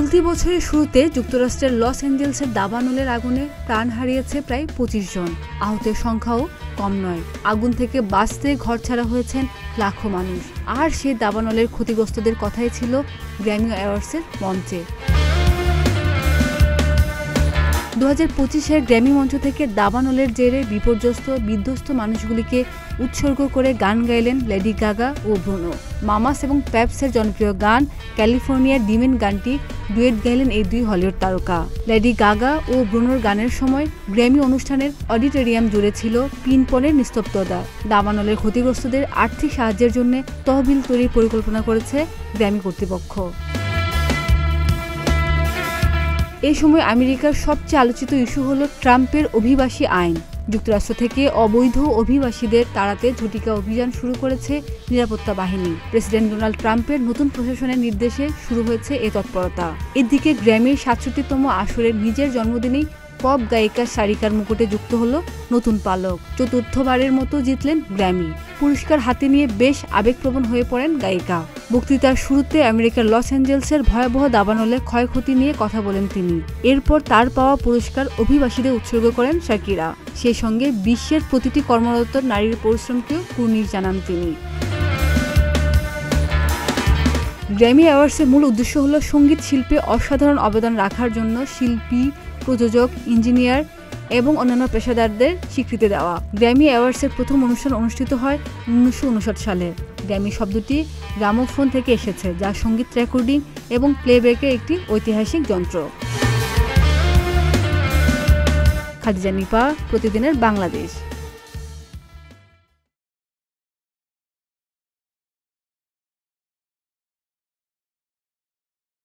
চলতি বছরের শুরুতে যুক্তরাষ্ট্রের লস অ্যাঞ্জেলেসের দাবানলের আগুনে প্রাণ হারিয়েছে প্রায় ২৫ জন। আহতের সংখ্যাও কম নয়। আগুন থেকে বাঁচতে ঘরছাড়া হয়েছেন লাখো মানুষ। আর সেই দাবানলের ক্ষতিগ্রস্তদের কথাই ছিল গ্র্যামি অ্যাওয়ার্ডসের মঞ্চে। ২০২৫-এর গ্র্যামি মঞ্চ থেকে দাবানলের জেরে বিধ্বস্ত মানুষগুলিকে উৎসর্গ করে গান গাইলেন লেডি গাগা ও ব্রুনো মামাস এবং পেপসের জনপ্রিয় গান ক্যালিফোর্নিয়ার ডিমেন গানটি ডুয়েট গাইলেন এই দুই হলিউড তারকা। লেডি গাগা ও ব্রুনোর গানের সময় গ্র্যামি অনুষ্ঠানের অডিটোরিয়াম জুড়ে ছিল পিনপনের নিস্তব্ধতা। দাবানলের ক্ষতিগ্রস্তদের আর্থিক সাহায্যের জন্য তহবিল তৈরির পরিকল্পনা করেছে গ্র্যামি কর্তৃপক্ষ। এই সময় আমেরিকার সবচেয়ে আলোচিত ইস্যু হল ট্রাম্পের অভিবাসী আইন। যুক্তরাষ্ট্র থেকে অবৈধ অভিবাসীদের তাড়াতে ঝটিকা অভিযান শুরু করেছে নিরাপত্তা বাহিনী। প্রেসিডেন্ট ডোনাল্ড ট্রাম্পের নতুন প্রশাসনের নির্দেশে শুরু হয়েছে এ তৎপরতা। এদিকে গ্র্যামির ৬৭তম আসরের নিজের জন্মদিনেই পপ গায়িকা সারিকার মুকুটে যুক্ত হলো নতুন পালক। চতুর্থবারের মতো জিতলেন গ্র্যামি। পুরস্কার হাতে নিয়ে বেশ আবেগপ্রবণ হয়ে পড়েন গায়িকা। বক্তৃতার শুরুতে আমেরিকার লস অ্যাঞ্জেলেসের ভয়াবহ দাবানলে ক্ষয়ক্ষতি নিয়ে কথা বলেন তিনি। এরপর তার পাওয়া পুরস্কার অভিবাসীদের উৎসর্গ করেন শাকিরা। সেই সঙ্গে বিশ্বের প্রতিটি কর্মরত নারীর পরিশ্রমকেও কুর্নিশ জানান তিনি। গ্র্যামি অ্যাওয়ার্ডসের মূল উদ্দেশ্য হল সঙ্গীত শিল্পে অসাধারণ অবদান রাখার জন্য শিল্পী, প্রযোজক, ইঞ্জিনিয়ার এবং অন্যান্য পেশাদারদের স্বীকৃতি দেওয়া। গ্র্যামি অ্যাওয়ার্ডসের প্রথম অনুষ্ঠান অনুষ্ঠিত হয় ১৯৫৯ সালে। গ্র্যামি শব্দটি গ্রামোফোন থেকে এসেছে, যা সঙ্গীত রেকর্ডিং এবং প্লেব্যাকের একটি ঐতিহাসিক যন্ত্র। খাদিজা নিপা, প্রতিদিনের বাংলাদেশ।